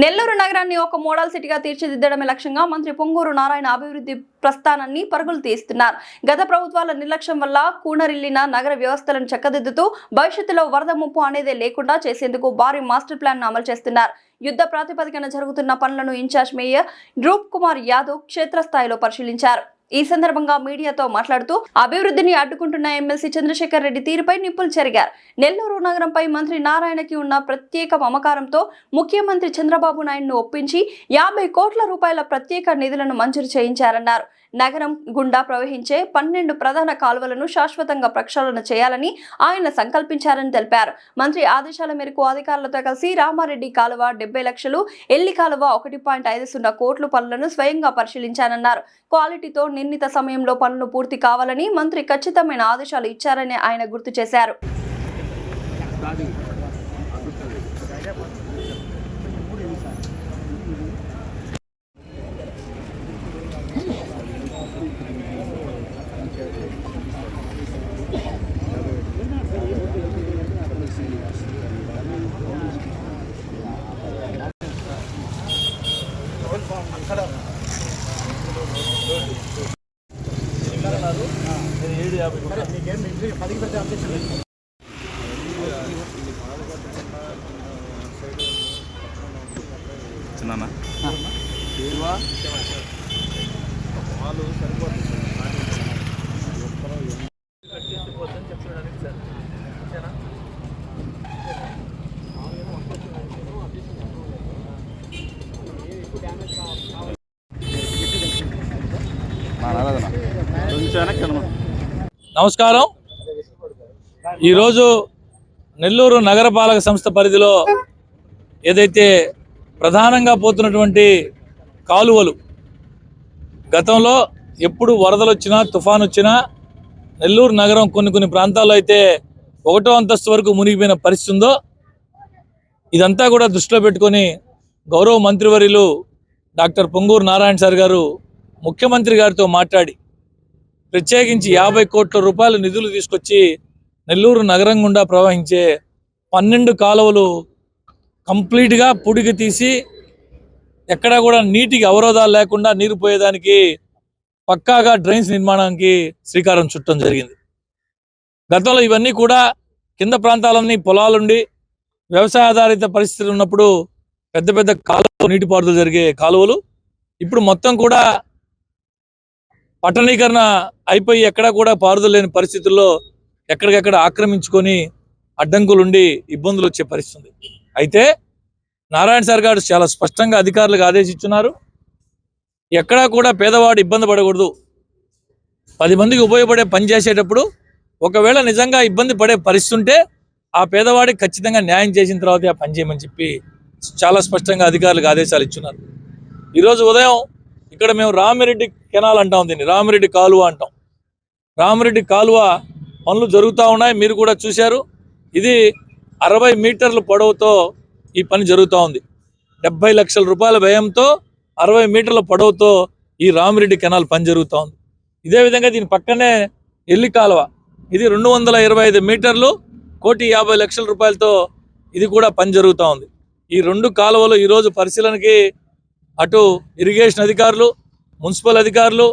నెల్లూరు నగరాన్ని ఒక మోడల్ సిటీగా తీర్చిదిద్దడమే లక్ష్యంగా మంత్రి పొంగూరు నారాయణ అభివృద్ధి ప్రస్థానాన్ని పరుగులు తీస్తున్నారు. గత ప్రభుత్వాల నిర్లక్ష్యం వల్ల కూనరిల్లిన నగర వ్యవస్థలను చక్కదిద్దుతూ భవిష్యత్తులో వరద ముప్పు అనేదే లేకుండా చేసేందుకు భారీ మాస్టర్ ప్లాన్ అమలు చేస్తున్నారు. యుద్ధ ప్రాతిపదికన జరుగుతున్న పనులను ఇన్ఛార్జ్ మేయర్ రూప్ కుమార్ యాదవ్ క్షేత్రస్థాయిలో పరిశీలించారు. ఈ సందర్భంగా మీడియాతో మాట్లాడుతూ అభివృద్ధిని అడ్డుకుంటున్న ఎమ్మెల్సీ చంద్రశేఖర్ రెడ్డి తీరుపై నిప్పులు చెరిగారు. నెల్లూరు నగరంపై మంత్రి నారాయణకి ఉన్న ప్రత్యేక మమకారంతో ముఖ్యమంత్రి చంద్రబాబు నాయుడును ఒప్పించి 50 కోట్ల రూపాయల ప్రత్యేక నిధులను మంజూరు చేయించారన్నారు. నగరం గుండా ప్రవహించే 12 ప్రధాన కాలువలను శాశ్వతంగా ప్రక్షాళన చేయాలని ఆయన సంకల్పించారని తెలిపారు. మంత్రి ఆదేశాల మేరకు అధికారులతో కలిసి రామారెడ్డి కాలువ 70 లక్షలు, ఎల్లి కాలువ 1.50 కోట్ల పనులను స్వయంగా పరిశీలించారన్నారు. క్వాలిటీతో నిర్ణీత సమయంలో పనులు పూర్తి కావాలని మంత్రి ఖచ్చితమైన ఆదేశాలు ఇచ్చారని ఆయన గుర్తు చేశారు. నమస్కారం. ఈరోజు నెల్లూరు నగరపాలక సంస్థ పరిధిలో ఏదైతే ప్రధానంగా పోతున్నటువంటి కాలువలు, గతంలో ఎప్పుడు వరదలు వచ్చినా తుఫాను వచ్చినా నెల్లూరు నగరం కొన్ని ప్రాంతాల్లో అయితే 1వ అంతస్తు వరకు మునిగిపోయిన పరిస్థితి ఉందో, ఇదంతా కూడా దృష్టిలో పెట్టుకొని గౌరవ మంత్రివర్యులు డాక్టర్ పొంగూరు నారాయణ సార్ గారు ముఖ్యమంత్రి గారితో మాట్లాడి ప్రత్యేకించి 50 కోట్ల రూపాయల నిధులు తీసుకొచ్చి నెల్లూరు నగరం గుండా ప్రవహించే 12 కాలువలు కంప్లీట్గా పుడికి తీసి ఎక్కడా కూడా నీటికి అవరోధాలు లేకుండా నీరు పోయేదానికి పక్కాగా డ్రైన్స్ నిర్మాణానికి శ్రీకారం చుట్టడం జరిగింది. గతంలో ఇవన్నీ కూడా కింద ప్రాంతాలన్నీ పొలాలుండి వ్యవసాయ ఆధారిత పరిస్థితులు ఉన్నప్పుడు పెద్ద పెద్ద కాలువలు, నీటిపారుదల జరిగే కాలువలు ఇప్పుడు మొత్తం కూడా పట్టణీకరణ అయిపోయి ఎక్కడా కూడా పారుదల లేని పరిస్థితుల్లో ఎక్కడికెక్కడ ఆక్రమించుకొని అడ్డంకులుండి ఇబ్బందులు వచ్చే పరిస్థితి. అయితే నారాయణ సార్ గారు చాలా స్పష్టంగా అధికారులకు ఆదేశించున్నారు. ఎక్కడా కూడా పేదవాడు ఇబ్బంది పడకూడదు. 10 మందికి ఉపయోగపడే పని చేసేటప్పుడు ఒకవేళ నిజంగా ఇబ్బంది పడే పరిస్థితి ఉంటే ఆ పేదవాడికి ఖచ్చితంగా న్యాయం చేసిన తర్వాతే ఆ పని చేయమని చెప్పి చాలా స్పష్టంగా అధికారులకు ఆదేశాలు ఇచ్చున్నారు. ఈరోజు ఉదయం ఇక్కడ మేము రామిరెడ్డి కెనాల్ అంటాం, దీన్ని రామిరెడ్డి కాలువ అంటాం. రామిరెడ్డి కాలువ పనులు జరుగుతూ ఉన్నాయి, మీరు కూడా చూశారు. ఇది 60 మీటర్ల పొడవుతో ఈ పని జరుగుతూ ఉంది. 70 లక్షల రూపాయల వ్యయంతో 60 మీటర్ల పొడవుతో ఈ రామిరెడ్డి కెనాల్ పని జరుగుతూ ఉంది. ఇదే విధంగా దీని పక్కనే ఎల్లి కాలువ, ఇది 225 మీటర్లు, 1,50 లక్షల రూపాయలతో ఇది కూడా పని జరుగుతూ ఉంది. ఈ 2 కాలువలు ఈరోజు పరిశీలనకి అటు ఇరిగేషన్ అధికారులు, మున్సిపల్ అధికారులు,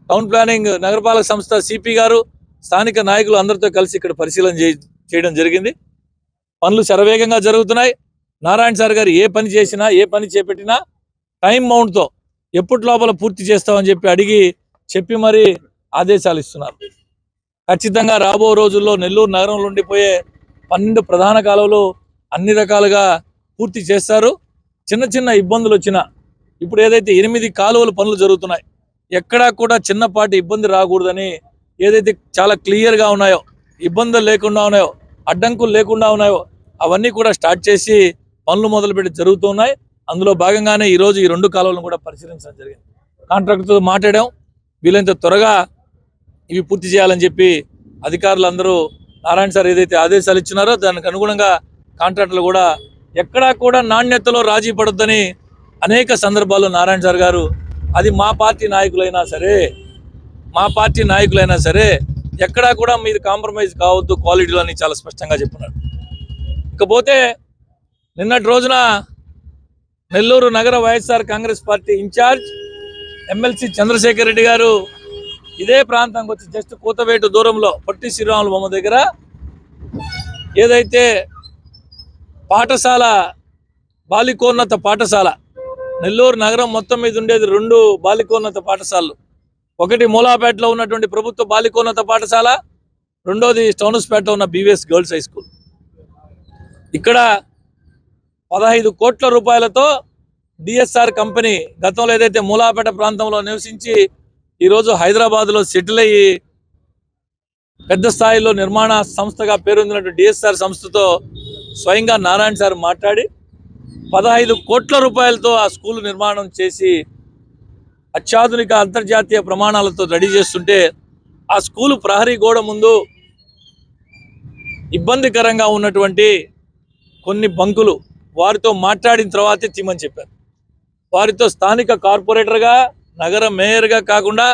టౌన్ ప్లానింగ్ నగరపాలక సంస్థ సిపి గారు, స్థానిక నాయకులు అందరితో కలిసి ఇక్కడ పరిశీలన చేయడం జరిగింది. పనులు శరవేగంగా జరుగుతున్నాయి. నారాయణ సార్ గారు ఏ పని చేసినా, ఏ పని చేపట్టినా టైం మౌంట్తో ఎప్పటి లోపల పూర్తి చేస్తామని చెప్పి మరీ ఆదేశాలు ఇస్తున్నారు. ఖచ్చితంగా రాబో రోజుల్లో నెల్లూరు నగరంలో ఉండిపోయే 12 ప్రధాన కాలువలు అన్ని రకాలుగా పూర్తి చేస్తారు. చిన్న ఇబ్బందులు వచ్చినా, ఇప్పుడు ఏదైతే 8 కాలువల పనులు జరుగుతున్నాయి, ఎక్కడా కూడా చిన్నపాటి ఇబ్బంది రాకూడదని ఏదైతే చాలా క్లియర్గా ఉన్నాయో, ఇబ్బందులు లేకుండా ఉన్నాయో, అడ్డంకులు లేకుండా ఉన్నాయో అవన్నీ కూడా స్టార్ట్ చేసి పనులు మొదలుపెట్టి జరుగుతున్నాయి. అందులో భాగంగానే ఈరోజు ఈ 2 కాలువలను కూడా పరిశీలించడం జరిగింది. కాంట్రాక్టర్తో మాట్లాడాం, వీలైనంత త్వరగా ఇవి పూర్తి చేయాలని చెప్పి అధికారులందరూ నారాయణ సార్ ఏదైతే ఆదేశాలు ఇచ్చినారో దానికి అనుగుణంగా కాంట్రాక్టర్లు కూడా ఎక్కడా కూడా నాణ్యతలో రాజీ పడొద్దని అనేక సందర్భాల్లో నారాయణ సార్ గారు, అది మా పార్టీ నాయకులైనా సరే ఎక్కడా కూడా మీరు కాంప్రమైజ్ కావద్దు క్వాలిటీలో అని చాలా స్పష్టంగా చెప్పున్నారు. ఇకపోతే నిన్నటి రోజున నెల్లూరు నగర వైఎస్ఆర్ కాంగ్రెస్ పార్టీ ఇన్ఛార్జ్ ఎమ్మెల్సీ చంద్రశేఖర్ రెడ్డి గారు ఇదే ప్రాంతానికి వచ్చి జస్ట్ కూతవేటు దూరంలో పొట్టి శ్రీరాములు బొమ్మ దగ్గర ఏదైతే పాఠశాల బాలికోన్నత పాఠశాల నెల్లూరు నగరం మొత్తం మీద ఉండేది 2 బాలికోన్నత పాఠశాలలు. ఒకటి మూలాపేటలో ఉన్నటువంటి ప్రభుత్వ బాలికోన్నత పాఠశాల, రెండోది స్టౌన్స్పేటలో ఉన్న బీవీఎస్ గర్ల్స్ హై స్కూల్. ఇక్కడ 15 కోట్ల రూపాయలతో డిఎస్ఆర్ కంపెనీ గతంలో ఏదైతే మూలాపేట ప్రాంతంలో నివసించి ఈరోజు హైదరాబాద్లో సెటిల్ అయ్యి పెద్ద స్థాయిలో నిర్మాణ సంస్థగా పేరొందినటువంటి డిఎస్ఆర్ సంస్థతో స్వయంగా నారాయణ సార్ మాట్లాడి 15 కోట్ల రూపాయలతో ఆ స్కూల్ నిర్మాణం చేసి అత్యాధునిక అంతర్జాతీయ ప్రమాణాలతో రెడీ చేస్తుంటే ఆ స్కూలు ప్రహరీ గోడ ముందు ఇబ్బందికరంగా ఉన్నటువంటి కొన్ని బంకులు వారితో మాట్లాడిన తర్వాతే తీమని చెప్పారు. వారితో స్థానిక కార్పొరేటర్గా నగర మేయర్గా కాకుండా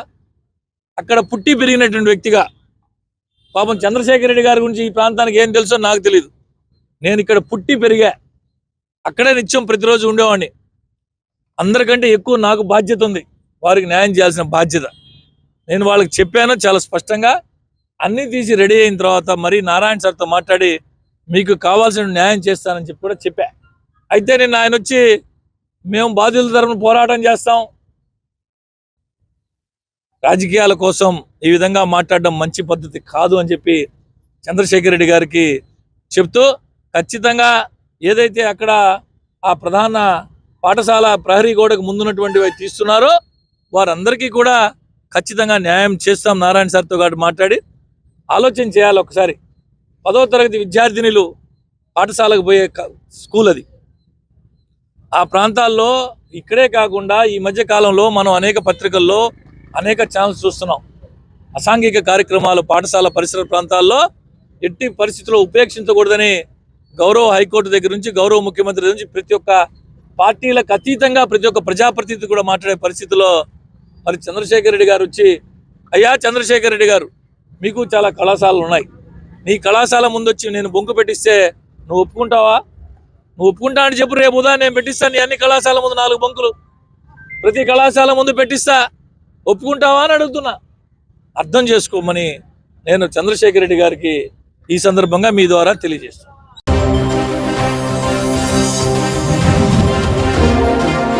అక్కడ పుట్టి పెరిగినటువంటి వ్యక్తిగా పాపం చంద్రశేఖర్ రెడ్డి గారి గురించి ఈ ప్రాంతానికి ఏం తెలుసో నాకు తెలియదు. నేను ఇక్కడ పుట్టి పెరిగా, అక్కడే నిత్యం ప్రతిరోజు ఉండేవాడిని. అందరికంటే ఎక్కువ నాకు బాధ్యత ఉంది, వారికి న్యాయం చేయాల్సిన బాధ్యత. నేను వాళ్ళకి చెప్పాను చాలా స్పష్టంగా. అన్నీ తీసి రెడీ అయిన తర్వాత మరి నారాయణ సార్తో మాట్లాడి మీకు కావాల్సిన న్యాయం చేస్తానని చెప్పి కూడా చెప్పా. అయితే నేను ఆయన వచ్చి మేము బాధితుల తరఫున పోరాటం చేస్తాం, రాజకీయాల కోసం ఈ విధంగా మాట్లాడడం మంచి పద్ధతి కాదు అని చెప్పి చంద్రశేఖర్ రెడ్డి గారికి చెప్తూ ఖచ్చితంగా ఏదైతే అక్కడ ఆ ప్రధాన పాఠశాల ప్రహరీ గోడకు ముందున్నటువంటివి తీస్తున్నారో వారందరికీ కూడా ఖచ్చితంగా న్యాయం చేస్తాం. నారాయణ సార్తో గారు మాట్లాడి ఆలోచన చేయాలి. ఒకసారి 10వ తరగతి విద్యార్థినులు పాఠశాలకు పోయే స్కూల్ అది. ఆ ప్రాంతాల్లో ఇక్కడే కాకుండా ఈ మధ్య కాలంలో మనం అనేక పత్రికల్లో అనేక ఛానల్స్ చూస్తున్నాం. అసాంఘిక కార్యక్రమాలు పాఠశాల పరిసర ప్రాంతాల్లో ఎట్టి పరిస్థితుల్లో ఉపేక్షించకూడదని గౌరవ హైకోర్టు దగ్గర నుంచి గౌరవ ముఖ్యమంత్రి నుంచి ప్రతి ఒక్క పార్టీలకు అతీతంగా ప్రతి ఒక్క ప్రజాప్రతినిధి కూడా మాట్లాడే పరిస్థితిలో మరి చంద్రశేఖర్ రెడ్డి గారు వచ్చి, అయ్యా చంద్రశేఖర్ రెడ్డి గారు మీకు చాలా కళాశాలలు ఉన్నాయి, నీ కళాశాల ముందు వచ్చి నేను బొంకు పెట్టిస్తే నువ్వు ఒప్పుకుంటావా? నువ్వు ఒప్పుకుంటా అని చెప్పు, రేపు ఉదయం నేను పెట్టిస్తాను నీ అన్ని కళాశాల ముందు 4 బొంకులు ప్రతి కళాశాల ముందు పెట్టిస్తా, ఒప్పుకుంటావా అని అడుగుతున్నా. అర్థం చేసుకోమని నేను చంద్రశేఖర్ రెడ్డి గారికి ఈ సందర్భంగా మీ ద్వారా తెలియజేస్తాను.